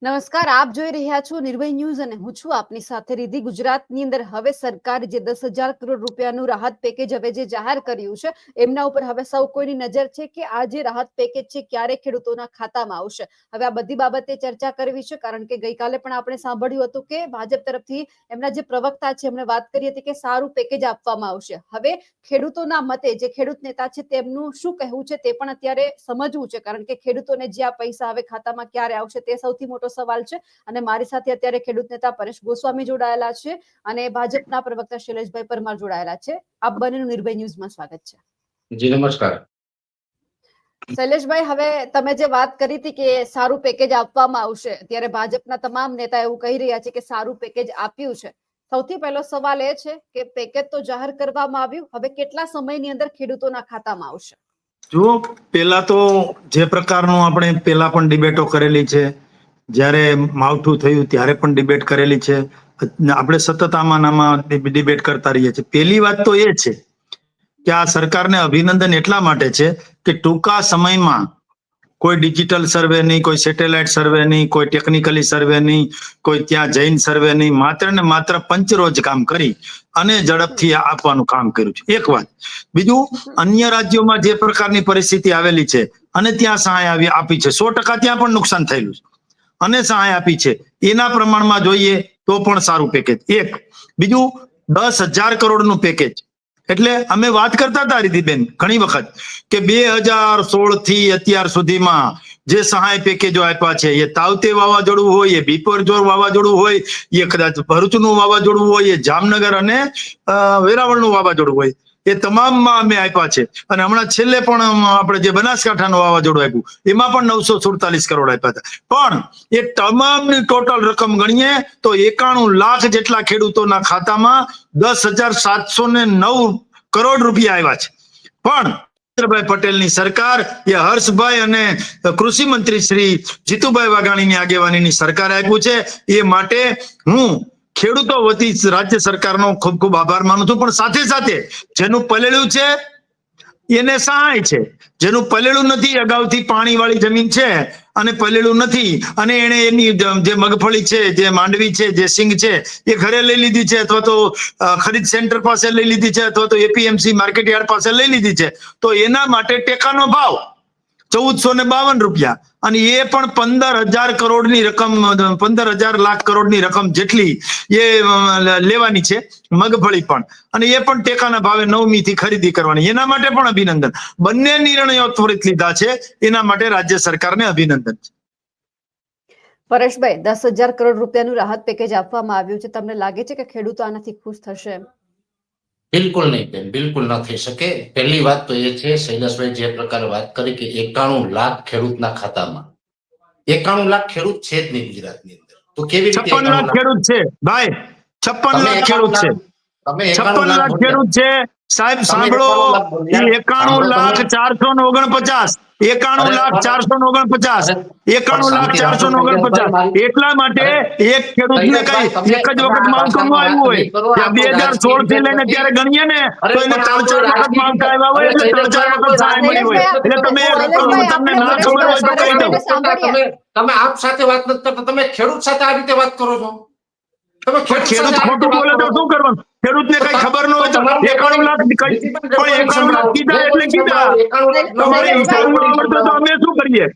નમસ્કાર, આપ જોઈ રહ્યા છો નિર્ભય ન્યૂઝ અને હું છું આપની સાથે રીધિ. ગુજરાતની અંદર હવે સરકારે જે 10,000 કરોડ રૂપિયાનું રાહત પેકેજ હવે જે જાહેર કર્યું છે એમના ઉપર હવે સૌ કોઈની નજર છે કે આ જે રાહત પેકેજ છે ક્યારે ખેડૂતોના ખાતામાં આવશે. હવે આ બધી બાબતે ચર્ચા કરવી છે કારણ કે ગઈકાલે પણ આપણે સાંભળ્યું હતું કે ભાજપ તરફથી એમના જે પ્રવક્તા છે એમણે વાત કરી હતી કે સારું પેકેજ આપવામાં આવશે. હવે ખેડૂતોના મતે જે ખેડૂત નેતા છે તેમનું શું કહેવું છે તે પણ અત્યારે સમજવું છે કારણ કે ખેડૂતોને જે આ પૈસા હવે ખાતામાં ક્યારે આવશે તે સૌથી મોટો સવાલ છે. અને મારી સાથે અત્યારે ખેડૂત નેતા પરેશ ગોસ્વામી જોડાયેલા છે અને ભાજપના પ્રવક્તા શૈલેષભાઈ પરમાર જોડાયેલા છે. આપ બંનેનું નિર્ભય ન્યૂઝમાં સ્વાગત છે. જી નમસ્કાર. શૈલેષભાઈ, હવે તમે જે વાત કરી હતી કે સારું પેકેજ આપવામાં આવશે, ત્યારે ભાજપના તમામ નેતા એવું કહી રહ્યા છે કે સારું પેકેજ આપ્યું છે. સૌથી પહેલો સવાલ એ છે કે પેકેજ તો જાહેર કરવામાં આવ્યું, હવે કેટલા સમયની અંદર ખેડૂતોના ખાતામાં આવશે? જો પેલા તો જે પ્રકારનું આપણે પેલા પણ ડિબેટો કરેલી છે, જ્યારે માવઠું થયું ત્યારે પણ ડિબેટ કરેલી છે, આપણે સતત આમાં ડિબેટ કરતા રહીએ છીએ. પહેલી વાત તો એ છે કે આ સરકારને અભિનંદન એટલા માટે છે કે ટૂંકા સમયમાં કોઈ ડિજિટલ સર્વે નહીં, કોઈ સેટેલાઇટ સર્વે નહીં, કોઈ ટેકનિકલી સર્વે નહીં, કોઈ ત્યાં જૈન સર્વે નહીં, માત્ર ને માત્ર પંચરોજ કામ કરી અને ઝડપથી આપવાનું કામ કર્યું છે. એક વાત. બીજું, અન્ય રાજ્યોમાં જે પ્રકારની પરિસ્થિતિ આવેલી છે અને ત્યાં સહાય આપી છે, 100% ત્યાં પણ નુકસાન થયેલું છે અને સહાય આપી છે, એના પ્રમાણમાં જોઈએ તો પણ સારું પેકેજ. એક. બીજું, 10,000 કરોડનું પેકેજ. એટલે અમે વાત કરતા હતા રીધિબેન ઘણી વખત કે 2016 થી અત્યાર સુધીમાં જે સહાય પેકેજો આપ્યા છે, એ તાવતે વાવાઝોડું હોય, એ બિપરજોય વાવાઝોડું હોય, એ કદાચ ભરૂચનું વાવાઝોડું હોય, એ જામનગર અને વેરાવળનું વાવાઝોડું હોય, એ તમામમાં અમે આપ્યા છે. અને હમણાં છેલ્લે પણ આપણે જે બનાસકાંઠાનું વાવાઝોડું આપ્યું એમાં પણ 947 કરોડ આપ્યા હતા. પણ એ તમામની ટોટલ રકમ ગણીએ તો 91 લાખ જેટલા ખેડૂતોના ખાતામાં 10,709 કરોડ રૂપિયા આવ્યા છે. પણ નરેન્દ્રભાઈ પટેલની સરકાર, એ હર્ષભાઈ અને કૃષિ મંત્રી શ્રી જીતુભાઈ વાઘાણીની આગેવાનીની સરકારે આપ્યું છે. એ માટે હું ખેડૂતો વતી રાજ્ય સરકારનો ખૂબ ખૂબ આભાર માનું છું. પણ સાથે સાથે જેનું પલેળું છે એને સહાય છે, જેનું પલેળું નથી, અગાઉથી પાણી વાળી જમીન છે અને પલેળું નથી અને એને એની જે મગફળી છે, જે માંડવી છે, જે સિંગ છે, એ ઘરે લઈ લીધી છે અથવા તો ખરીદ સેન્ટર પાસે લઈ લીધી છે અથવા તો એપીએમસી માર્કેટ યાર્ડ પાસે લઈ લીધી છે, તો એના માટે ટેકાનો ભાવ 1,452 રૂપિયા અને એ પણ 15,000 કરોડની રકમ, 15,000 લાખ કરોડની રકમ જેટલી એ લેવાની છે મગફળી પણ, અને એ પણ ટેકાના ભાવે 9મી થી ખરીદી કરવાની. એના માટે પણ અભિનંદન. બંને નિર્ણયો ત્વરિત લીધા છે, એના માટે રાજ્ય સરકારને અભિનંદન છે. પરેશભાઈ, 10,000 કરોડ રૂપિયાનું રાહત પેકેજ આપવામાં આવ્યું છે, તમને લાગે છે કે ખેડૂતો આનાથી ખુશ થશે? બિલકુલ નહીં બેન, બિલકુલ ન થઈ શકે. પહેલી વાત તો એ છે, શૈલેષભાઈ જે પ્રકારે વાત કરી કે 91 લાખ ખેડૂતના ખાતામાં, 91 લાખ ખેડૂત છે જ નહીં ગુજરાતની અંદર, તો કેવી રીતે 56 લાખ ખેડૂત છે ભાઈ, 56 લાખ ખેડૂત છે, 56 લાખ ખેડૂત છે સાહેબ. સાંભળો, એ 91 લાખ 449, 91 લાખ 449, 91 લાખ 449. એટલા માટે એક ખેડૂતને કઈ એક જ વખત માવઠું ન આવ્યું હોય, 2016 થી લઈને ત્યારે ગણીએ ને તો એને 3-4 વખત માવઠા આવ્યા હોય, એટલે 3-4 વખત સહાય મળી હોય. એટલે તમે તમને ના ખબર હોય તો કહી દઉં. તમે આપ સાથે વાત નથી કરતા, તમે ખેડૂત સાથે આ રીતે વાત કરો છો. તમે ખેડૂત ખોટું બોલે તો શું કરવાનું? ખેડૂતને કઈ ખબર ન હોય તો 91 લાખ પણ 91 લાખ કીધા એટલે કીધા. તમારે હિસાબ ન આવડતો તો અમે શું કરીએ?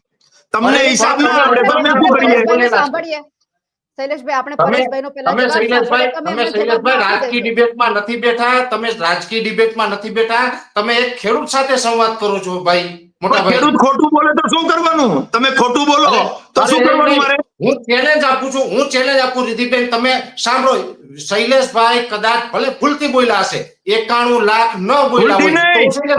તમને હિસાબ ના આવડે તો અમે શું કરીએ? સાંભળીએ શૈલેષભાઈ, આપણે પરેશભાઈનો પહેલા જવાબ સાંભળીએ. તમે શૈલેષભાઈ રાજકીય ડિબેટમાં નથી બેઠા, તમે રાજકીય ડિબેટમાં નથી બેઠા, તમે એક ખેડૂત સાથે સંવાદ કરો છો ભાઈ. ખેડૂત ખોટું બોલે તો શું કરવાનું? તમે ખોટું બોલો તો શું કરવાનું મારે? હું ચેલેન્જ આપું છું, હું ચેલેન્જ આપું રીધિબેન, તમે સાંભળો. શૈલેષભાઈ કદાચ ભલે ભૂલથી બોલ્યા હશે, 91 લાખ ન બોલ્યા હોય,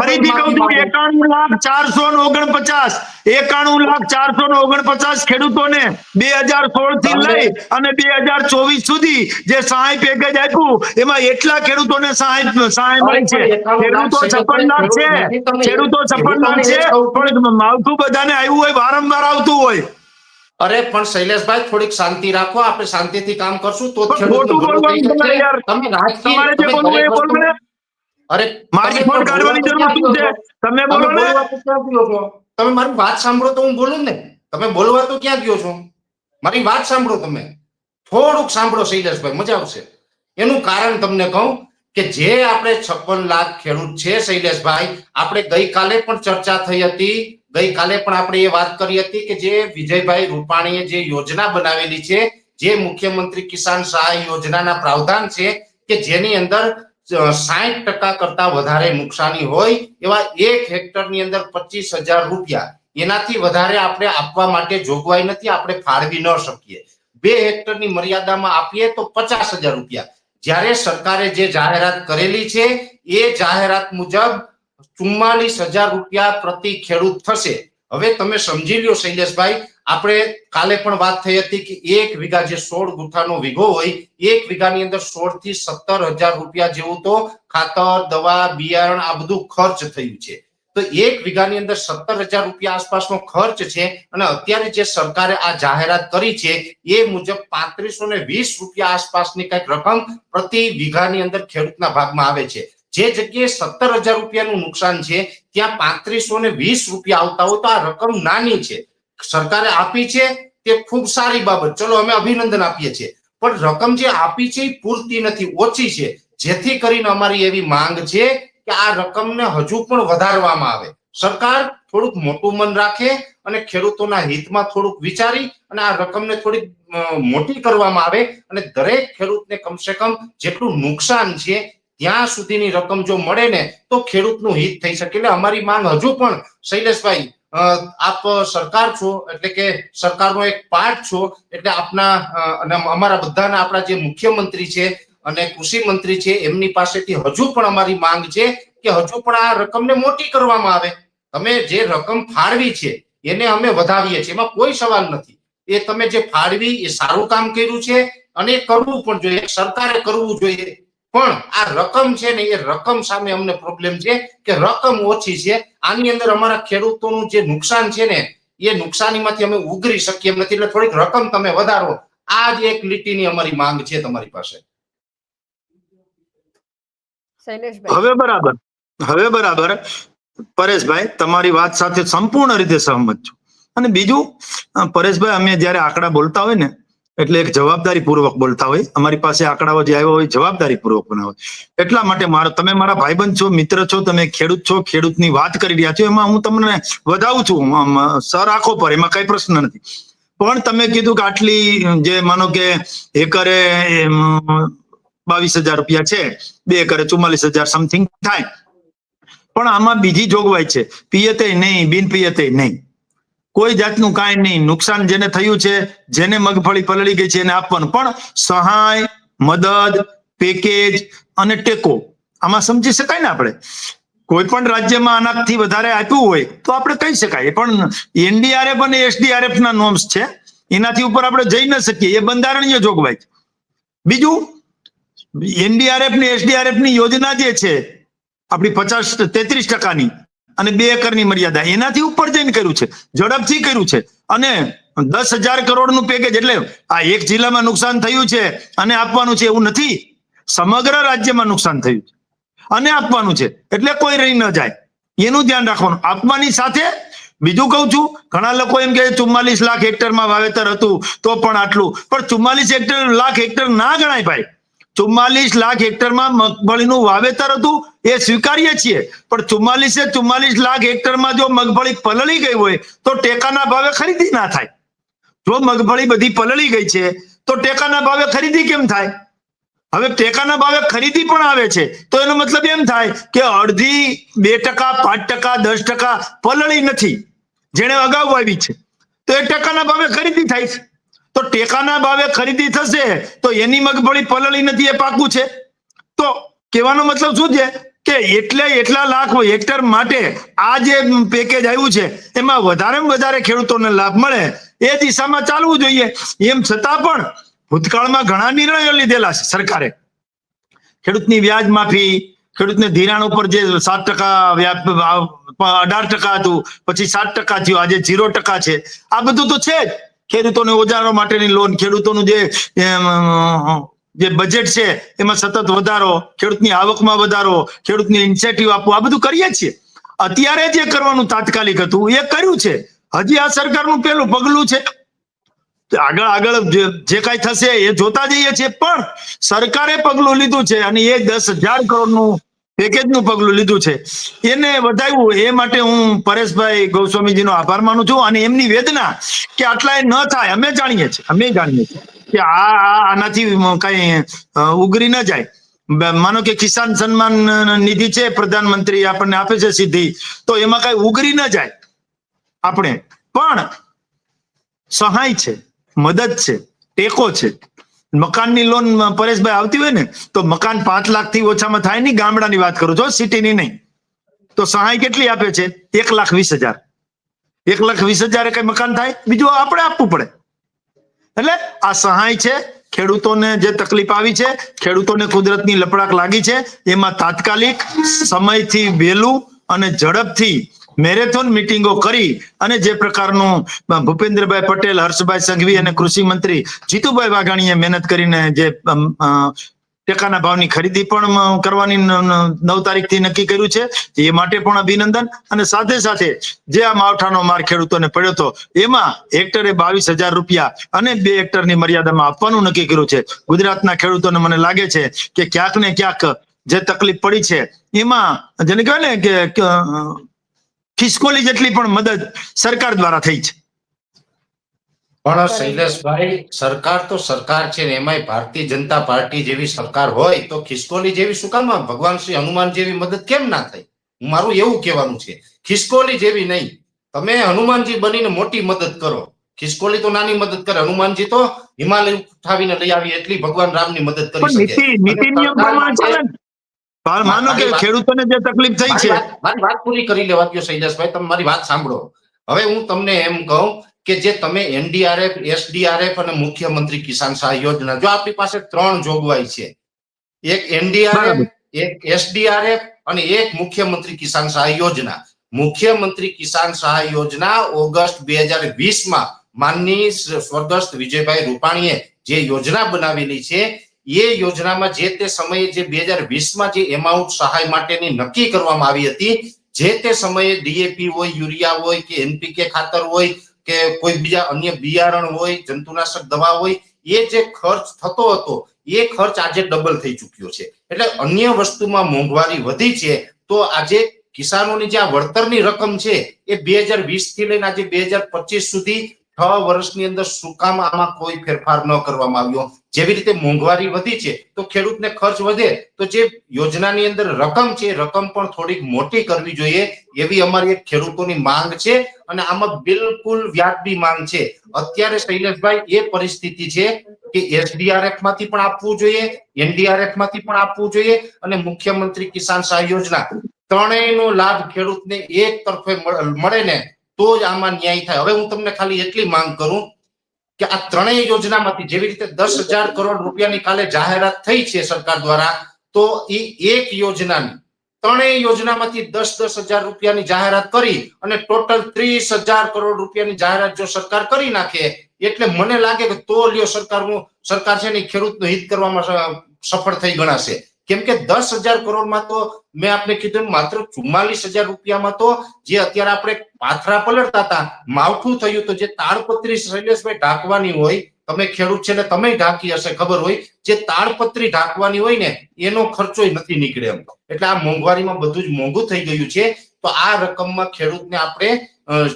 ફરીથી કહું છું, 91 લાખ 449, 91 લાખ 449 ખેડૂતોને 2016 થી લઈ અને 2024 સુધી જે સહાય પેકેજ આપ્યું, એમાં એટલા ખેડૂતોને સહાય મળી છે. ખેડૂતો 56 લાખ છે, ખેડૂતો 56 લાખ છે, પણ માવઠું બધાને આવ્યું હોય, વારંવાર આવતું હોય. અરે પણ શૈલેષભાઈ, થોડીક શાંતિ રાખો, આપણે શાંતિથી કામ કરશું તો ખોટું બોલવાનું તમે યાર, તમારે જે બોલવું એ બોલો ને. અરે મારી ફોન કાઢવાની જરૂર શું છે? તમે બોલો ને. તમે મારી વાત સાંભળો તો હું બોલું ને. તમે બોલવા તો ક્યાં ગયો છો? મારી વાત સાંભળો, તમે થોડુંક સાંભળો શૈલેષભાઈ, મજા આવશે. એનું કારણ તમને કહું કે જે આપણે 56 લાખ ખેડૂત છે શૈલેષભાઈ, આપણે ગઈકાલે પણ ચર્ચા થઈ હતી, ગઈકાલે પણ આપણે એ વાત કરી હતી કે જે વિજયભાઈ રૂપાણીએ જે યોજના બનાવેલી છે, જે મુખ્યમંત્રી કિસાન સહાય યોજનાના પ્રાવધાન છે કે જેની અંદર 60% કરતા વધારે નુકસાની હોય એવા 1 હેક્ટરની અંદર 25,000 રૂપિયા, એનાથી વધારે આપણે આપવા માટે જોગવાઈ નથી, આપણે ફાળવી ન શકીએ. 2 હેક્ટરની મર્યાદામાં આપીએ તો 50,000 રૂપિયા. જ્યારે સરકારે જે જાહેરાત કરેલી છે એ જાહેરાત મુજબ 44,000 રૂપિયા પ્રતિ ખેડૂત થશે. હવે તમે સમજી લ્યો શૈલેષભાઈ, આપણે કાલે પણ વાત થઈ હતી કે 1 વીઘા જે 16 ગુંઠાનો વીઘો હોય, 1 વીઘાની અંદર 16 થી 17,000 રૂપિયા જેવું તો ખાતર, દવા, બિયારણ આ બધું ખર્ચ થયું છે. તો 1 વીઘાની અંદર 17,000 રૂપિયા આસપાસનો ખર્ચ છે. અને અત્યારે જે સરકારે આ જાહેરાત કરી છે એ મુજબ 3520 રૂપિયા આસપાસની કઈક રકમ પ્રતિ વીઘાની અંદર ખેડૂતના ભાગમાં આવે છે. જે જગ્યાએ 17,000 રૂપિયાનું નુકસાન છે ત્યાં 3520 રૂપિયા આવતા હોય તો આ રકમ નાની છે. સરકારે આપી છે તે ખૂબ સારી બાબત, ચલો અમે અભિનંદન આપીએ છીએ, પણ રકમ જે આપી છે એ પૂરતી નથી, ઓછી છે. જેથી કરીને અમારી એવી માંગ છે કે આ રકમને હજુ પણ વધારવામાં આવે. સરકાર થોડુંક મોટું મન રાખે અને ખેડૂતોના હિતમાં થોડુંક વિચારી અને આ રકમને થોડીક મોટી કરવામાં આવે અને દરેક ખેડૂતને કમસે કમ જેટલું નુકસાન છે ત્યાં સુધીની રકમ જો મળે ને તો ખેડૂતનું હિત થઈ શકે. એટલે અમારી માંગ હજુ પણ શૈલેષભાઈ, આપ સરકાર છો એટલે કે સરકારનો એક પાર્ટ છો, એટલે આપના અને અમારા બધાના આપણા જે મુખ્યમંત્રી છે અને કૃષિ મંત્રી છે એમની પાસેથી હજુ પણ અમારી માંગ છે કે હજુ પણ આ રકમને મોટી કરવામાં આવે. તમે જે રકમ ફાળવી છે એને અમે વધાવીએ છીએ, એમાં કોઈ સવાલ નથી. એ તમે જે ફાળવી એ સારું કામ કર્યું છે અને કરવું પણ જોઈએ, સરકારે કરવું જોઈએ. પણ આ રકમ છે ને એ રકમ સામે અમને પ્રોબ્લેમ છે કે રકમ ઓછી છે. આની અંદર અમારા ખેડૂતોનું જે નુકસાન છે ને એ નુકસાનીમાંથી અમે ઉગરી શકીએ એમ નથી, એટલે થોડીક રકમ તમે વધારો. આ જ એક લીટીની અમારી માંગ છે તમારી પાસે. હવે બરાબર પરેશભાઈ, તમારી વાત સાથે સંપૂર્ણ રીતે સહમત છું. અને બીજું પરેશભાઈ, અમે જયારે આંકડા બોલતા હોય ને એટલે એક જવાબદારી પૂર્વક બોલતા હોય. અમારી પાસે આંકડાઓ જે આવ્યા હોય જવાબદારી પૂર્વક બનાવે. એટલા માટે તમે મારા ભાઈબંધ છો, મિત્ર છો, તમે ખેડૂત છો, ખેડૂતની વાત કરી રહ્યા છો, એમાં હું તમને વધાવું છું, સર આંખો પર, એમાં કઈ પ્રશ્ન નથી. પણ તમે કીધું કે આટલી જે માનો કે એકરે 22,000 રૂપિયા છે, 2 એકરે 44,000 સમથિંગ થાય. પણ આમાં બીજી જોગવાઈ છે, પિયતે નહીં, બિન પિયતે નહીં, કોઈ જાતનું કાંઈ નહીં. નુકસાન જેને થયું છે, જેને મગફળી પલળી ગઈ છે એને આપવાનું. પણ સહાય, મદદ, પેકેજ અને ટેકો આમાં સમજી શકાય ને. આપણે કોઈ પણ રાજ્યમાં આનાથી વધારે આપ્યું હોય તો આપણે કહી શકાય, પણ NDRF અને SDRF ના નોર્મ્સ છે, એનાથી ઉપર આપણે જઈ ન શકીએ, એ બંધારણીય જોગવાઈ. બીજું, NDRF ને SDRF ની યોજના જે છે આપણી 33% અને 2 એકરની મર્યાદા, એનાથી ઉપર જઈને કર્યું છે, ઝડપથી કર્યું છે. અને 10,000 કરોડનું પેકેજ, એટલે આ એક જિલ્લામાં નુકસાન થયું છે અને આપવાનું છે એવું નથી, સમગ્ર રાજ્યમાં નુકસાન થયું છે અને આપવાનું છે, એટલે કોઈ રહી ન જાય એનું ધ્યાન રાખવાનું. આપવાની સાથે બીજું કહું છું, ઘણા લોકો એમ કે 44 લાખ હેક્ટરમાં વાવેતર હતું તો પણ આટલું, પણ 44 લાખ હેક્ટર ના ગણાય ભાઈ. 44 લાખ હેક્ટરમાં મગફળીનું વાવેતર હતું એ સ્વીકારીએ છીએ, પણ 44 લાખ હેક્ટરમાં જો મગફળી પલળી ગઈ હોય તો ટેકાના ભાવે ખરીદી ના થાય. જો મગફળી બધી પલળી ગઈ છે તો ટેકાના ભાવે ખરીદી કેમ થાય? હવે ટેકાના ભાવે ખરીદી પણ આવે છે તો એનો મતલબ એમ થાય કે અડધી 2%, 5%, 10% પલળી નથી, જેને અગાઉ આવી છે તો એ ટેકાના ભાવે ખરીદી થાય છે. તો ટેકાના ભાવે ખરીદી થશે તો એની મગફળી પલળી નથી એ પાકું છે. તો કહેવાનો મતલબ શું છે કે એટલા લાખ હેક્ટર માટે આ જે પેકેજ આવ્યું છે એમાં વધારેમાં વધારે ખેડૂતોને લાભ મળે એ દિશામાં ચાલવું જોઈએ. એમ છતાં પણ ભૂતકાળમાં ઘણા નિર્ણયો લીધેલા છે સરકારે. ખેડૂતની વ્યાજ માફી, ખેડૂતને ધિરાણ ઉપર જે 7% 18% હતું, પછી 7% થયું, આજે 0% છે. આ બધું તો છે જ. ખેડૂતોને ઓજારો માટેની લોન, ખેડૂતોનું જે બજેટ છે એમાં સતત વધારો, ખેડૂતની આવકમાં વધારો, ખેડૂતને ઇન્સેન્ટિવ આપવું, આ બધું કરીએ છીએ. અત્યારે જે કરવાનું તાત્કાલિક હતું એ કર્યું છે. હજી આ સરકારનું પહેલું પગલું છે. આગળ જે કાંઈ થશે એ જોતા જઈએ છીએ, પણ સરકારે પગલું લીધું છે અને એ 10,000 કરોડનું પેકેજનું પગલું લીધું છે, એને વધાવ્યું. એ માટે હું પરેશભાઈ ગોસ્વામીજીનો આભાર માનું છું અને એમની વેદના કે આટલા એ ન થાય. અમે જાણીએ છીએ કે આનાથી કઈ ઉગરી ન જાય. માનો કે કિસાન સન્માન નિધિ છે, પ્રધાનમંત્રી આપણને આપે છે સીધી, તો એમાં કઈ ઉગરી ન જાય. આપણે પણ સહાય છે, મદદ છે, ટેકો છે. મકાનની લોન પરેશભાઈ આવતી હોય ને તો મકાન 5 લાખ થી ઓછામાં થાય નહીં. ગામડાની વાત કરું છું, સિટીની નહીં. તો સહાય કેટલી આપે છે? 1,20,000. 1,20,000 કઈ મકાન થાય? બીજું આપણે આપવું પડે. એટલે આ સહાય છે. ખેડૂતોને જે તકલીફ આવી છે, ખેડૂતોને કુદરતની લપડાક લાગી છે, એમાં તાત્કાલિક સમયથી વહેલું અને ઝડપથી મેરેથોન મીટિંગો કરી અને જે પ્રકારનું ભૂપેન્દ્રભાઈ પટેલ, હર્ષભાઈ સંઘવી અને કૃષિ મંત્રી જીતુભાઈ વાઘાણીએ મહેનત કરીને જે ટેકાના ભાવની ખરીદી પણ કરવાની 9 તારીખથી નક્કી કર્યું છે, એ માટે પણ અભિનંદન. અને સાથે સાથે જે આ માવઠાનો માર ખેડૂતોને પડ્યો હતો, એમાં હેક્ટરે 22,000 રૂપિયા અને 2 હેક્ટરની મર્યાદામાં આપવાનું નક્કી કર્યું છે. ગુજરાતના ખેડૂતોને મને લાગે છે કે ક્યાંક ને ક્યાંક જે તકલીફ પડી છે એમાં જેને કહેવાય ને કે ખિસકોલી જેટલી પણ મદદ સરકાર દ્વારા થઈ છે. પણ શૈલેષભાઈ, સરકાર તો સરકાર છે ને, એમાંય ભારતીય જનતા પાર્ટી જેવી સરકાર હોય તો ખિસકોલી જેવી શું કામ? ભગવાન શ્રી હનુમાન જેવી મદદ કેમ ના થઈ? મારું એવું કહેવાનું છે, ખિસકોલી જેવી નહીં. તમે હનુમાનજી બનીને મોટી મદદ કરો. ખિસકોલી તો નાની મદદ કરે, હનુમાનજી તો હિમાલય ઉઠાવીને લઈ આવી એટલી ભગવાન રામની મદદ કરી શકે. નીતિ નિયમ પ્રમાણે ચાલે ને. માનો કે ખેડૂતોને જે તકલીફ થઈ છે. મારી વાત પૂરી કરી લેવા દો શૈલેષભાઈ, તમે મારી વાત સાંભળો. હવે હું તમને એમ કહું કે જે તમે NDRF, SDRF અને મુખ્યમંત્રી કિસાન સહાય યોજના, જો આપણી પાસે 3 જોગવાઈ છે, એક NDRF, એક SDRF અને એક મુખ્યમંત્રી કિસાન સહાય યોજના. મુખ્યમંત્રી કિસાન સહાય યોજના ઓગસ્ટ 2020 માનનીય સ્વર્ગસ્થ વિજયભાઈ રૂપાણીએ જે યોજના બનાવેલી છે, એ યોજનામાં જે તે સમયે જે 2020 જે એમાઉન્ટ સહાય માટેની નક્કી કરવામાં આવી હતી, જે તે સમયે DAP હોય, યુરિયા હોય કે NPK ખાતર હોય કે કોઈ બીજા અન્ય બિયારણ હોય, જંતુનાશક દવા હોય, એ જે ખર્ચ થતો હતો એ ખર્ચ આજે ડબલ થઈ ચૂક્યો છે. એટલે અન્ય વસ્તુમાં મોંઘવારી વધી છે. તો આજે કિસાનોની જે આ વળતરની રકમ છે એ 2020 થી લઈને આજે 2025 સુધી 6 વર્ષની અંદર શું કામ આમાં કોઈ ફેરફાર ન કરવામાં આવ્યો? જેવી રીતે મોંઘવારી વધી છે તો ખેડૂતને ખર્ચ વધે, તો જે યોજનાની અંદર રકમ છે રકમ પણ થોડીક મોટી કરવી જોઈએ, એવી અમારી એક ખેડૂતોની માંગ છે. અને આમાં બિલકુલ વ્યાજબી માંગ છે. અત્યારે શૈલેષભાઈ એ પરિસ્થિતિ છે કે SDRF માંથી પણ આપવું જોઈએ, NDRF માંથી પણ આપવું જોઈએ અને મુખ્યમંત્રી કિસાન સહાય યોજના, ત્રણેયનો લાભ ખેડૂતને એક તરફે મળે ને તો જ આમાં ન્યાય થાય. હવે હું તમને ખાલી એટલી માંગ કરું કે આ ત્રણેય યોજનામાંથી જેવી રીતે 10,000 કરોડ રૂપિયાની કાલે જાહેરાત થઈ છે સરકાર દ્વારા, તો એ એક યોજનાની ત્રણેય યોજનામાંથી 10,000 રૂપિયાની જાહેરાત કરી અને ટોટલ 30,000 કરોડ રૂપિયાની જાહેરાત જો સરકાર કરી નાખે, એટલે મને લાગે કે તો લ્યો સરકાર છે ને ખેડૂતનું હિત કરવામાં સફળ થઈ ગણાશે. કેમ કે 10,000 કરોડમાં તો મેં આપને કીધું માત્ર 44,000 રૂપિયામાં તો જે અત્યારે આપણે પાથરા પલળતા હતા, માવઠું થયું તો જે તાડપત્રી શૈલેષભાઈ ઢાંકવાની હોય, તમે ખેડૂત છે ને તમે ઢાંકી હશે, ખબર હોય, જે તાડપત્રી ઢાંકવાની હોય ને એનો ખર્ચો નથી નીકળે એમ. એટલે આ મોંઘવારીમાં બધું જ મોંઘું થઈ ગયું છે. તો આ રકમમાં ખેડૂતને આપણે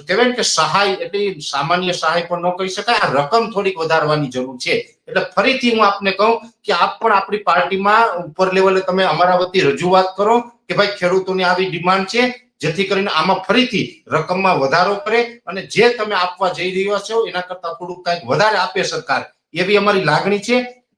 કહેવાય કે સહાય, એટલે સામાન્ય સહાય પણ ન કહી શકાય, આ રકમ થોડીક વધારવાની જરૂર છે. એટલે ફરીથી હું આપને કહું કે આપ પણ આપણી પાર્ટીમાં ઉપર લેવલે તમે અમારા વતી રજૂઆત કરો કે ભાઈ ખેડૂતોની આવી ડિમાન્ડ છે, જેથી કરીને આમાં ફરીથી રકમમાં વધારો કરે અને જે તમે આપવા જઈ રહ્યા છો એના કરતા થોડુંક કંઈક વધારે આપે સરકાર, એવી અમારી લાગણી છે.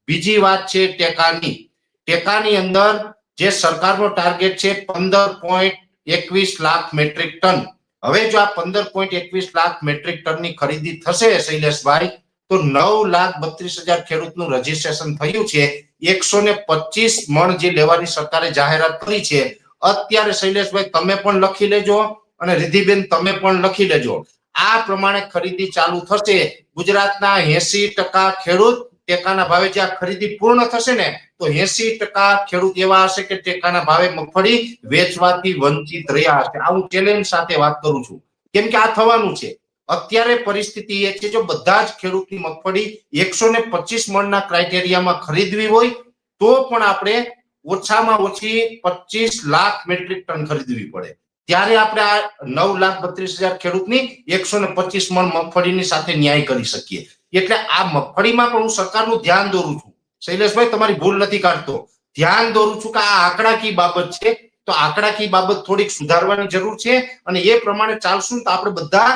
બીજી વાત છે ટેકાની અંદર જે સરકારનો ટાર્ગેટ છે 15.21 લાખ મેટ્રિક ટન. હવે જો આ 15.21 લાખ મેટ્રિક ટનની ખરીદી થશે શૈલેષભાઈ, તો 9,32,000 ખેડૂતનું રજીસ્ટ્રેશન થયું છે. 125 મણ જે લેવાની સરકારે જાહેરાત કરી છે. અત્યારે શૈલેષભાઈ તમે પણ લખી લેજો અને રિધિબેન તમે પણ લખી લેજો, આ પ્રમાણે ખરીદી ચાલુ થશે. ગુજરાતના 80% ખેડૂત ટેકાના ભાવે જે આ ખરીદી પૂર્ણ થશે ને, તો 80% ખેડૂત એવા હશે કે ટેકાના ભાવે મગફળી વેચવાથી વંચિત રહ્યા હશે. આ હું ચેલેન્જ સાથે વાત કરું છું, કેમ કે આ થવાનું છે. અત્યારે પરિસ્થિતિ એ છે, જો બધા જ ખેડૂતની મગફળી 125 મણના ક્રાઇટેરિયામાં ખરીદવી હોય તો પણ આપણે ઓછામાં ઓછી 25 લાખ મેટ્રિક ટન ખરીદવી પડે. ત્યારે આપણે આ 9,32,000 ખેડૂતની 125 મણ મગફળીની સાથે ન્યાય કરી શકીએ. એટલે આ મગફળીમાં પણ હું સરકારનું ધ્યાન દોરું છું. શૈલેષભાઈ, તમારી ભૂલ નથી કાઢતો, ધ્યાન દોરું છું કે આ આંકડાકીય બાબત છે, તો આંકડાકીય બાબત થોડીક સુધારવાની જરૂર છે અને એ પ્રમાણે ચાલશું તો આપણે બધા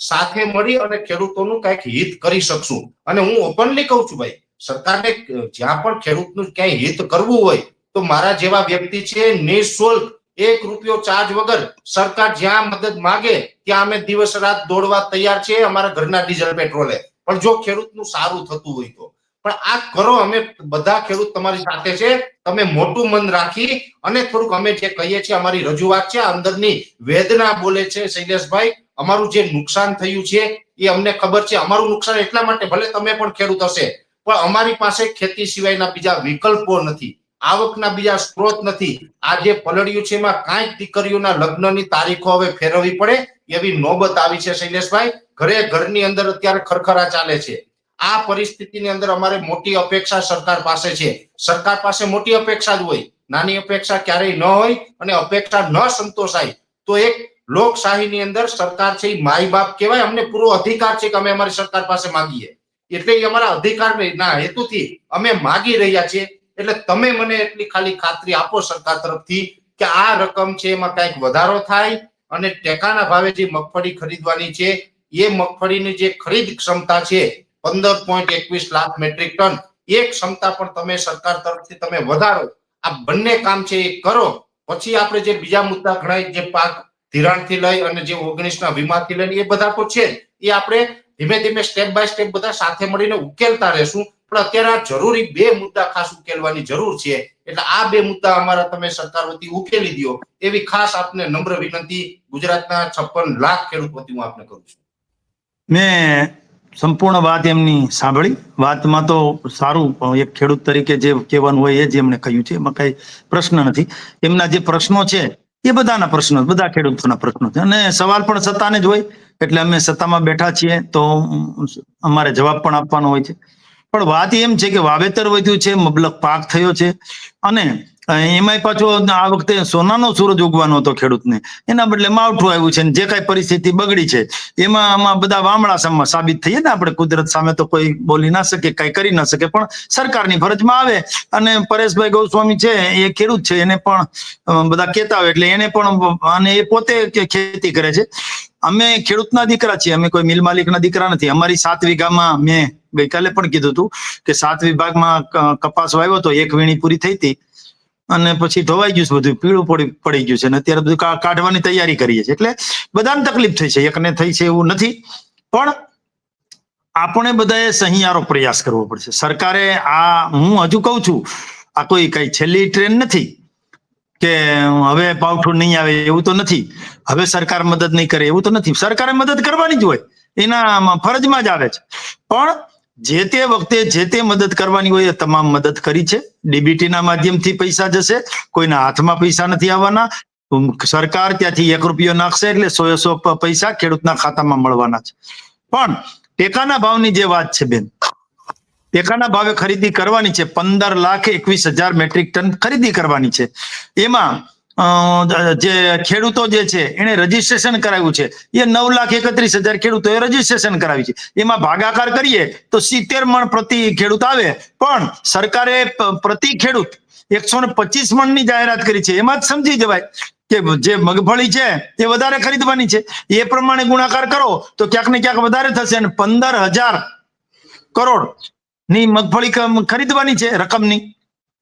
સાથે મળી અને ખેડૂતોનું કંઈક હિત કરી શકશું. અને હું ઓપનલી કહું છું ભાઈ, સરકારને જ્યાં પણ ખેડૂતનું ક્યાંય હિત કરવું હોય તો મારા જેવા વ્યક્તિ છે, નિઃશુલ્ક ₹1 ચાર્જ વગર સરકાર જ્યાં મદદ માંગે ત્યાં અમે દિવસ રાત દોડવા તૈયાર છે, અમારા ઘરના ડીઝલ પેટ્રોલે. પણ જો ખેડૂતનું સારું થતું હોય તો પણ આ કરો. અમે બધા ખેડૂત તમારી સાથે છે. તમે મોટું મન રાખી અને થોડુંક અમે જે કહીએ છીએ અમારી રજૂઆત છે, અંદરની વેદના બોલે છે. શૈલેષભાઈ, અમારું જે નુકસાન થયું છે એ અમને ખબર છે. અમારું નુકસાન એટલા માટે, ભલે તમે પણ ખેડૂત હશે, પણ અમારી પાસે ખેતી સિવાયના બીજા વિકલ્પો નથી, આવકના બીજા સ્ત્રોત નથી. આ જે પલળ્યું છે એમાં કાંઈક દીકરીઓના લગ્નની તારીખો હવે ફેરવવી પડે એવી નોબત આવી છે. શૈલેષભાઈ, ઘરે ઘરની અંદર અત્યારે ખરખરા ચાલે છે. આ પરિસ્થિતિની અંદર અમારે મોટી અપેક્ષા સરકાર પાસે છે. સરકાર પાસે મોટી અપેક્ષા જ હોય, નાની અપેક્ષા ક્યારેય ન હોય. અને અપેક્ષા ન સંતોષાય તો એક લોકશાહીની અંદર સરકાર છે એ માઈ બાપ કહેવાય. અમને પૂરો અધિકાર છે કે અમે અમારી સરકાર પાસે માંગીએ, એટલે એ અમારા અધિકારના હેતુથી અમે માગી રહ્યા છીએ. એટલે તમે મને એટલી ખાલી ખાતરી આપો સરકાર તરફથી કે આ રકમ છે એમાં કંઈક વધારો થાય અને ટેકાના ભાવે જે મગફળી ખરીદવાની છે એ મગફળીની જે ખરીદ ક્ષમતા છે 15.21 લાખ મેટ્રિક ટન, એ ક્ષમતા પણ તમે સરકાર તરફથી તમે વધારો. આ બંને કામ છે એ કરો. પછી આપણે જે બીજા મુદ્દા ઘણા, જે પાક ધિરાણથી લઈ અને જે 19ના વીમાથી લઈને એ બધા તો છે, એ આપણે ધીમે ધીમે સ્ટેપ બાય સ્ટેપ બધા સાથે મળીને ઉકેલતા રહેશું. પણ અત્યારે આ જરૂરી 2 મુદ્દા ખાસ ઉકેલવાની જરૂર છે. એટલે આ 2 મુદ્દા અમારા તમે સરકાર વતી ઉકેલી દો એવી ખાસ આપને નમ્ર વિનંતી ગુજરાતના 56 લાખ ખેડૂત વતી હું આપને કરું છું. મેં સંપૂર્ણ વાત એમની સાંભળી. વાતમાં તો સારું, એક ખેડૂત તરીકે જે કહેવાનું હોય એ જ એમણે કહ્યું છે, એમાં કઈ પ્રશ્ન નથી. એમના જે પ્રશ્નો છે એ બધાના પ્રશ્નો, બધા ખેડૂતોના પ્રશ્નો છે અને સવાલ પણ સત્તાને જ હોય. એટલે અમે સત્તામાં બેઠા છીએ તો અમારે જવાબ પણ આપવાનો હોય છે. પણ વાત એમ છે કે વાવેતર વધ્યું છે, મબલક પાક થયો છે અને એમાંય પાછો આ વખતે સોનાનો સૂરજ ઉગવાનો હતો ખેડૂતને, એના બદલે માવઠું આવ્યું છે. જે કઈ પરિસ્થિતિ બગડી છે એમાં આમાં બધા વામણા સાબિત થઈએ ને. આપણે કુદરત સામે તો કોઈ બોલી ના શકે, કઈ કરી ના શકે, પણ સરકારની ફરજમાં આવે. અને પરેશભાઈ ગોસ્વામી છે એ ખેડૂત છે, એને પણ બધા કહેતા હોય એટલે એને પણ, અને એ પોતે ખેતી કરે છે. અમે ખેડૂતના દીકરા છીએ, અમે કોઈ મિલ માલિકના દીકરા નથી. અમારી 7 વીઘામાં, મેં ગઈકાલે પણ કીધું હતું કે 7 વિભાગમાં કપાસ વાવ્યો તો, 1 વીણી પૂરી થઈ હતી અને પછી ધોવાઈ ગયું છે, બધું પીળું પડી ગયું છે અને અત્યારે બધું કાઢવાની તૈયારી કરીએ છીએ. એટલે બધાને તકલીફ થઈ છે, એકને થઈ છે એવું નથી. પણ આપણે બધાએ સહિયારો પ્રયાસ કરવો પડશે. સરકારે હું હજુ કહું છું, આ કોઈ કઈ છેલ્લી ટ્રેન નથી કે હવે પાવઠું નહીં આવે એવું તો નથી, હવે સરકાર મદદ નહીં કરે એવું તો નથી. સરકારે મદદ કરવાની જ હોય, એના ફરજમાં જ આવે છે. પણ જે તે વખતે જે તે મદદ કરવાની હોય એ તમામ મદદ કરી છે. ડીબીટીના માધ્યમથી પૈસા જશે, કોઈના હાથમાં પૈસા નથી આવવાના. સરકાર ત્યાંથી ₹1 નાખશે એટલે 100 પૈસા ખેડૂતના ખાતામાં મળવાના છે. પણ ટેકાના ભાવની જે વાત છે બેન, ટેકાના ભાવે ખરીદી કરવાની છે, 15,21,000 મેટ્રિક ટન ખરીદી કરવાની છે. એમાં જે ખેડૂતો જે છે એને રજીસ્ટ્રેશન કરાવ્યું છે એ 9,31,000 ખેડૂતોએ રજીસ્ટ્રેશન કરાવ્યું છે. એમાં ભાગાકાર કરીએ તો 70 મણ પ્રતિ ખેડૂત આવે. પણ સરકારે પ્રતિ ખેડૂત 125 મણની જાહેરાત કરી છે. એમાં જ સમજી જવાય કે જે મગફળી છે એ વધારે ખરીદવાની છે. એ પ્રમાણે ગુણાકાર કરો તો ક્યાંક ને ક્યાંક વધારે થશે અને 15,000 કરોડ ની મગફળી ખરીદવાની છે રકમની.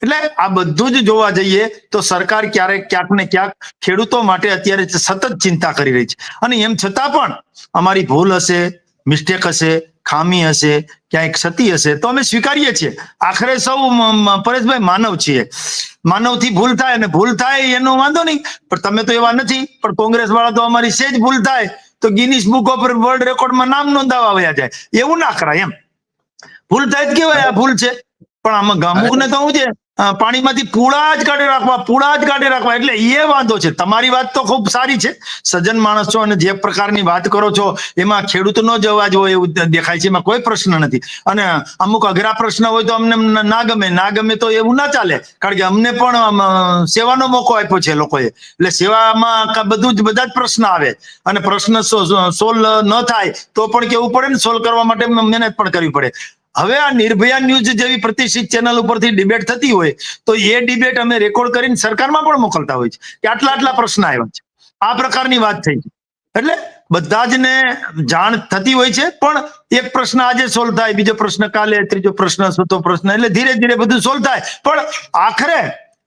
એટલે આ બધું જ જોવા જઈએ તો સરકાર ક્યાંક ને ક્યાંક ખેડૂતો માટે અત્યારે સતત ચિંતા કરી રહી છે. અને એમ છતાં પણ અમારી ભૂલ હશે, મિસ્ટેક હશે, ખામી હશે, ક્યાંક ક્ષતિ હશે તો અમે સ્વીકારીએ છીએ. આખરે સૌ પરેશભાઈ માનવ છીએ, માનવથી ભૂલ થાય અને ભૂલ થાય એનો વાંધો નહીં. પણ તમે તો એવા નથી. પણ કોંગ્રેસ વાળા તો અમારી સેજ ભૂલ થાય તો ગિનિસ બુક ઓફ વર્લ્ડ રેકોર્ડમાં નામ નોંધાવા આવ્યા જાય. એવું ના કરાય એમ. ભૂલ થાય જ કેવાય આ ભૂલ છે. પણ આમાં અમુકને તો શું છે, પાણીમાંથી પૂળા જ કાઢી રાખવા એટલે એ વાંધો છે. તમારી વાત તો ખૂબ સારી છે, સજ્જન માણસ છો અને જે પ્રકારની વાત કરો છો એમાં ખેડૂતનો જ અવાજ હોય એવું દેખાય છે, એમાં કોઈ પ્રશ્ન નથી. અને અમુક અઘરા પ્રશ્ન હોય તો અમને ના ગમે તો એવું ના ચાલે, કારણ કે અમને પણ સેવાનો મોકો આપ્યો છે લોકોએ, એટલે સેવામાં બધા જ પ્રશ્ન આવે અને પ્રશ્ન સોલ્વ ન થાય તો પણ કેવું પડે ને, સોલ્વ કરવા માટે મહેનત પણ કરવી પડે. હવે આ નિર્ભયા ન્યૂઝ જેવી પ્રતિષ્ઠિત ચેનલ ઉપરથી ડિબેટ થતી હોય તો એ ડિબેટ અમે રેકોર્ડ કરીને સરકારમાં પણ મોકલતા હોય છે કે આટલા પ્રશ્ન આવ્યા છે, આ પ્રકારની વાત થઈ છે. એટલે બધા જ ને જાણ થતી હોય છે, પણ એક પ્રશ્ન આજે સોલ્વ થાય, બીજો પ્રશ્ન કાલે, ત્રીજો પ્રશ્ન, ચોથો પ્રશ્ન, એટલે ધીરે ધીરે બધું સોલ્વ થાય. પણ આખરે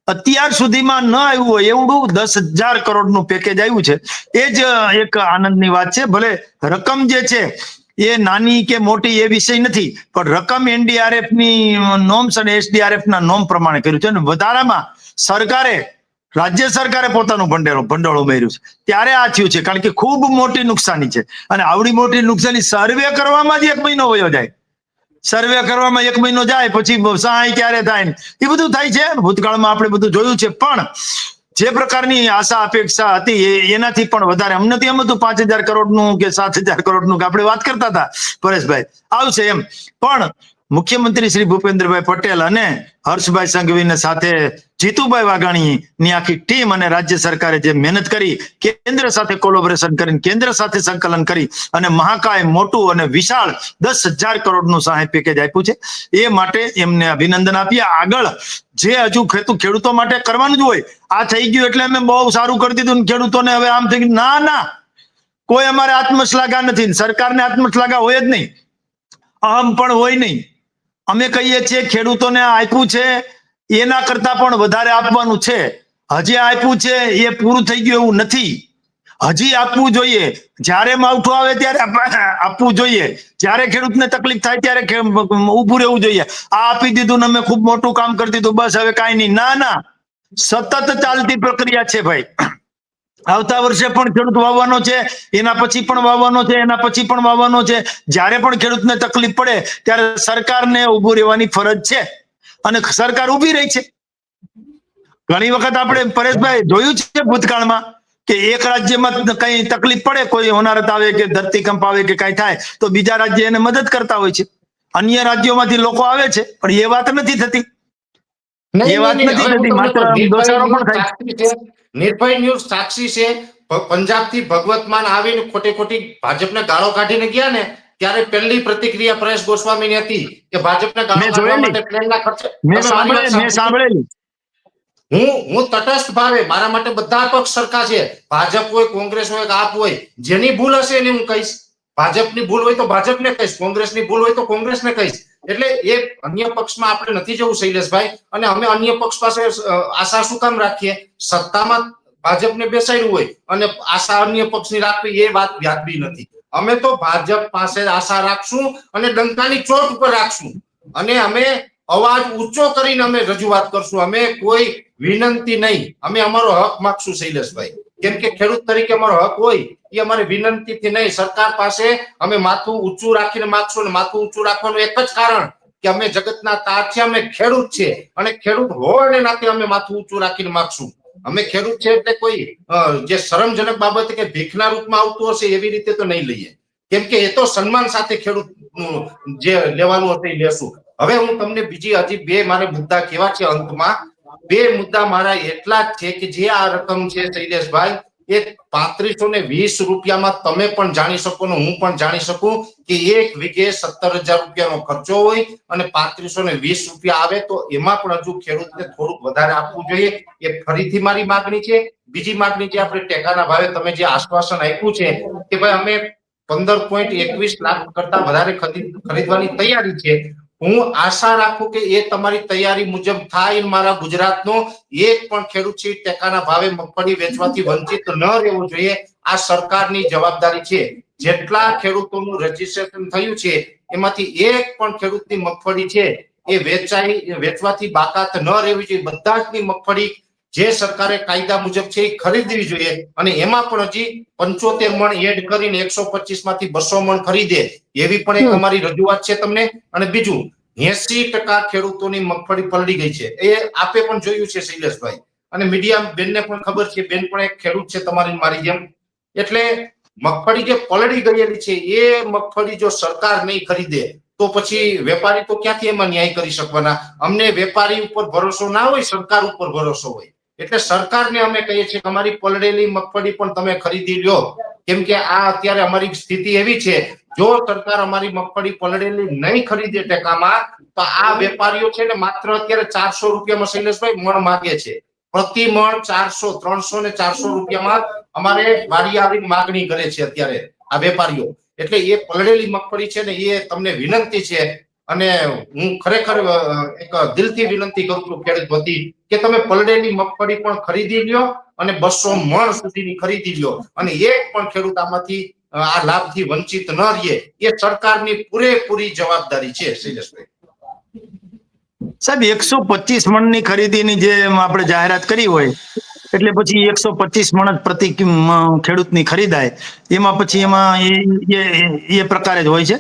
અત્યાર સુધીમાં ન આવ્યું હોય એવડું 10,000 કરોડનું પેકેજ આવ્યું છે, એ જ એક આનંદની વાત છે. ભલે રકમ જે છે એ નાની કે મોટી એ વિષય નથી, પણ રકમ NDRF ની નોર્મ્સ અને SDRF ના નોર્મ પ્રમાણે કર્યું છે. અને વધારામાં રાજ્ય સરકારે પોતાનું ભંડોળ ઉમેર્યું છે, ત્યારે આ થયું છે. કારણ કે ખૂબ મોટી નુકસાની છે, અને આવડી મોટી નુકસાની સર્વે કરવામાં જ 1 મહિનો વયો જાય. સર્વે કરવામાં 1 મહિનો જાય, પછી સહાય ક્યારે થાય એ બધું થાય છે. ભૂતકાળમાં આપણે બધું જોયું છે, પણ જે પ્રકારની આશા અપેક્ષા હતી એનાથી પણ વધારે. અમને તો એમ હતું 5,000 કરોડનું કે 7,000 કરોડનું કે આપણે વાત કરતા હતા પરેશભાઈ આવશે એમ, પણ મુખ્યમંત્રી શ્રી ભૂપેન્દ્રભાઈ પટેલ અને હર્ષભાઈ સંઘવીને સાથે જીતુભાઈ વાઘાણીની આખી ટીમ અને રાજ્ય સરકારે જે મહેનત કરી, કેન્દ્ર સાથે કોલોબરેશન કરીને, કેન્દ્ર સાથે સંકલન કરી અને મહાકાય મોટું અને વિશાળ 10,000 કરોડનું સહાય પેકેજ આપ્યું છે, એ માટે એમને અભિનંદન આપીએ. આગળ જે હજુ ખેડૂતો માટે કરવાનું જ હોય, આ થઈ ગયું એટલે અમે બહુ સારું કરી દીધું ખેડૂતોને હવે આમ થઈ ગયું, ના, કોઈ અમારે આત્મશ્લાઘા નથી, સરકારને આત્મશ્લાઘા હોય જ નહીં, અહમ પણ હોય નહીં. અમે કહીએ છીએ ખેડૂતોને આપ્યું છે એના કરતા પણ વધારે આપવાનું છે. હજી આપ્યું છે એ પૂરું થઈ ગયું એવું નથી, હજી આપવું જોઈએ. જ્યારે માવઠું આવે ત્યારે આપવું જોઈએ, જ્યારે ખેડૂતને તકલીફ થાય ત્યારે ઉભું રહેવું જોઈએ. આ આપી દીધું ને અમે ખૂબ મોટું કામ કરી દીધું, બસ હવે કાંઈ નહીં, ના, સતત ચાલતી પ્રક્રિયા છે ભાઈ. આવતા વર્ષે પણ ખેડૂત વાવવાનો છે, એના પછી પણ વાવવાનો છે, એના પછી પણ વાવવાનો છે. જ્યારે પણ ખેડૂતને તકલીફ પડે ત્યારે સરકારને ઉભું રહેવાની ફરજ છે, અને સરકાર ઉભી રહી છે. ઘણી વખત આપણે પરેશભાઈ જોયું છે ભૂતકાળમાં કે એક રાજ્યમાં કઈ તકલીફ પડે, કોઈ હોનારત આવે કે ધરતીકંપ આવે કે કઈ થાય, તો બીજા રાજ્ય એને મદદ કરતા હોય છે. અન્ય રાજ્યોમાંથી લોકો આવે છે, પણ એ વાત નથી થતી. એ વાત નથી થતી, માત્ર દોષારો પણ થાય. નિર્ભય ન્યૂઝ સાક્ષી છે. પંજાબથી ભગવતમાન આવીને ખોટી ભાજપને ગાળો કાઢીને ગયા ને, ત્યારે પહેલી પ્રતિક્રિયા પરેશ ગોસ્વામીની હતી કે ભાજપને ગાળો કાઢવા માટે પ્લેનના ખર્ચે. મેં સાંભળેલી. હું તટસ્થ ભાવે, મારા માટે બધા પક્ષ સરખા છે, ભાજપ હોય, કોંગ્રેસ હોય, આપ હોય, જેની ભૂલ હશે એને હું કહીશ. ભાજપની ભૂલ હોય તો ભાજપને કહીશ, કોંગ્રેસની ભૂલ હોય તો કોંગ્રેસને કહીશ. એટલે એ અન્ય પક્ષમાં આપણે નથી જવું શૈલેષભાઈ, અને અમે અન્ય પક્ષ પાસે આશા શું કામ રાખીએ? સત્તામાં ભાજપને બેસાડ્યું હોય અને આશા અન્ય પક્ષની રાખવી એ વાત વ્યાજબી નથી. અમે તો ભાજપ પાસે આશા રાખશું અને ડંકાની ચોટ ઉપર રાખશું, અને અમે અવાજ ઊંચો કરીને અમે રજૂઆત કરશું. અમે કોઈ વિનંતી નહીં, અમે અમારો હક માગશું શૈલેષભાઈ, કેમ કે ખેડૂત તરીકે અમારો હક હોય એ અમારે વિનંતીથી નહીં, સરકાર પાસે અમે માથું ઊંચું રાખીને માગશું. અને માથું ઊંચું રાખવાનું એક જ કારણ કે અમે જગતના તાત છે, અમે ખેડૂત છે, અને ખેડૂત હોવાને નાતે અમે માથું ઊંચું રાખીને માગશું. અમે ખેડૂત છે એટલે કોઈ જે શરમજનક બાબત કે ભીખના રૂપમાં આવતું હશે એવી રીતે તો નહીં લઈએ, કેમ કે એ તો સન્માન સાથે ખેડૂત જે લેવાનું હશે એ લેશું. હવે હું તમને હજી 2 મારે મુદ્દા કેવા છે અંતમાં, 2 મુદ્દા મારા એટલા જ છે કે જે આ રકમ છે શૈલેષભાઈ, એ 3520 રૂપિયામાં તમે પણ જાણી શકો ને હું પણ જાણી શકું કે 1 વીઘે 17,000 રૂપિયાનો ખર્ચો હોય અને 3520 રૂપિયા આવે તો એમાં પણ હજુ ખેડૂતને થોડુંક વધારે આપવું જોઈએ. એ ફરીથી મારી માગણી છે. બીજી માગણી છે, આપણે ટેકાના ભાવે તમે જે આશ્વાસન આપ્યું છે કે ભાઈ અમે 15.21 લાખ કરતા વધારે ખરીદવાની તૈયારી છે, હું આશા રાખું કે એ તમારી તૈયારી મુજબ થાય. મારા ગુજરાતનો એક પણ ખેડૂત છે ટેકાના ભાવે મગફળી વેચવાથી વંચિત ન રહેવો જોઈએ. આ સરકારની જવાબદારી છે. જેટલા ખેડૂતોનું રજીસ્ટ્રેશન થયું છે એમાંથી એક પણ ખેડૂતની મગફળી છે એ વેચવાથી બાકાત ન રહેવી જોઈએ. બધા જની મગફળી જે સરકારે કાયદા મુજબ છે એ ખરીદવી જોઈએ, અને એમાં પણ હજી 75 મણ એડ કરીને 125 માંથી 200 મણ ખરીદે એવી પણ એક અમારી રજૂઆત છે તમને. અને બીજું 80% ખેડૂતોની મગફળી પલળી ગઈ છે. એ આપે પણ જોયું છે શૈલેષભાઈ, અને મીડિયા બેનને પણ ખબર છે, બેન પણ એક ખેડૂત છે તમારી મારી જેમ. એટલે મગફળી જે પલળી ગયેલી છે એ મગફળી જો સરકાર નહીં ખરીદે તો પછી વેપારી તો ક્યાંથી એમાં ન્યાય કરી શકવાના? અમને વેપારી ઉપર ભરોસો ના હોય, સરકાર ઉપર ભરોસો હોય. એટલે સરકારને અમે કહીએ છીએ કે અમારી પલળેલી મગફળી પણ તમે ખરીદી લ્યો, કેમ કે આ અત્યારે અમારી સ્થિતિ એવી છે, જો સરકાર અમારી મગફળી પલળેલી નહીં ખરીદે ટેકામાં, તો આ વેપારીઓ છે ને માત્ર અત્યારે 400 રૂપિયામાં શૈલેષભાઈ મણ માંગે છે. પ્રતિ મણ 400, 300 ને 400 રૂપિયામાં અમારે વાડી આવી માગણી કરે છે અત્યારે આ વેપારીઓ. એટલે એ પલળેલી મગફળી છે ને એ તમને વિનંતી છે, અને હું ખરેખર એક દિલથી વિનંતી કરું છું ખેડૂત વતી કે તમે પલળેલી મગફળી પણ ખરીદી લ્યો અને 200 મણ સુધીની ખરીદી લ્યો, અને એક પણ ખેડૂત આમાંથી આ લાભથી વંચિત ન રહે. એ સરકારની પૂરેપૂરી જવાબદારી છે શૈલેષભાઈ. સાહેબ 125 મણની ખરીદીની જે આપણે જાહેરાત કરી હોય, એટલે પછી 125 મણ જ પ્રતિ ખેડૂતની ખરીદાય, એમાં પછી એમાં એ પ્રકારે જ હોય છે.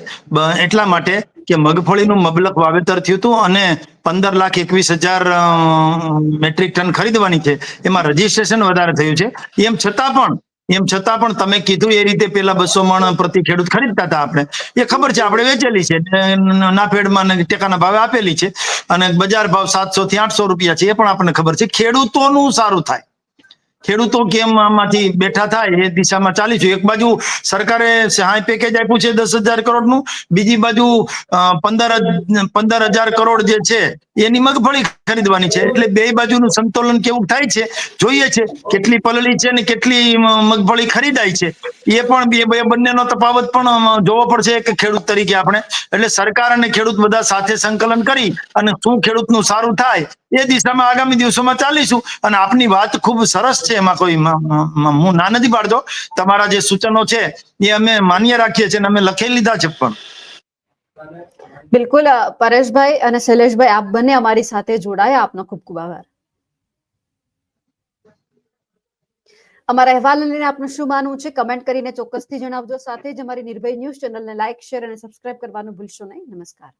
એટલા માટે કે મગફળીનું મબલક વાવેતર થયું હતું અને 15,21,000 મેટ્રિક ટન ખરીદવાની છે. એમાં રજીસ્ટ્રેશન વધારે થયું છે. એમ છતાં પણ તમે કીધું એ રીતે પેલા 200 મણ પ્રતિ ખેડૂત ખરીદતા હતા આપણે, એ ખબર છે, આપણે વેચેલી છે, નાફેડમાં ટેકાના ભાવે આપેલી છે, અને બજાર ભાવ 700 થી 800 રૂપિયા છે, એ પણ આપણને ખબર છે. ખેડૂતોનું સારું થાય, ખેડૂતો કેમ આમાંથી બેઠા થાય એ દિશામાં ચાલીશું. એક બાજુ સરકારે સહાય પેકેજ આપ્યું છે 10,000 કરોડનું, બીજી બાજુ 15,000 કરોડ જે છે એની મગફળી ખરીદવાની છે. એટલે બે બાજુનું સંતુલન કેવું થાય છે જોઈએ છે. કેટલી પલળી છે ને કેટલી મગફળી ખરીદાય છે એ પણ બંનેનો તફાવત પણ જોવો પડશે એક ખેડૂત તરીકે આપણે. એટલે સરકાર અને ખેડૂત બધા સાથે સંકલન કરી અને શું ખેડૂતનું સારું થાય એ દિશામાં આગામી દિવસોમાં ચાલીશું. અને આપની વાત ખૂબ સરસ છે, એમાં કોઈ હું ના નથી પાડતો. તમારા જે સૂચનો છે એ અમે માન્ય રાખીએ છીએ અને અમે લખી લીધા છે પણ. બિલકુલ પરેશભાઈ અને શૈલેષભાઈ, આપ બંને અમારી સાથે જોડાયા, આપનો ખૂબ ખૂબ આભાર. અમારા અહેવાલને લઈને આપનું શું માનવું છે કમેન્ટ કરીને ચોક્કસથી જણાવજો. સાથે જ અમારી નિર્ભય ન્યૂઝ ચેનલને લાઇક, શેર અને સબસ્ક્રાઇબ કરવાનું ભૂલશો નહીં. નમસ્કાર.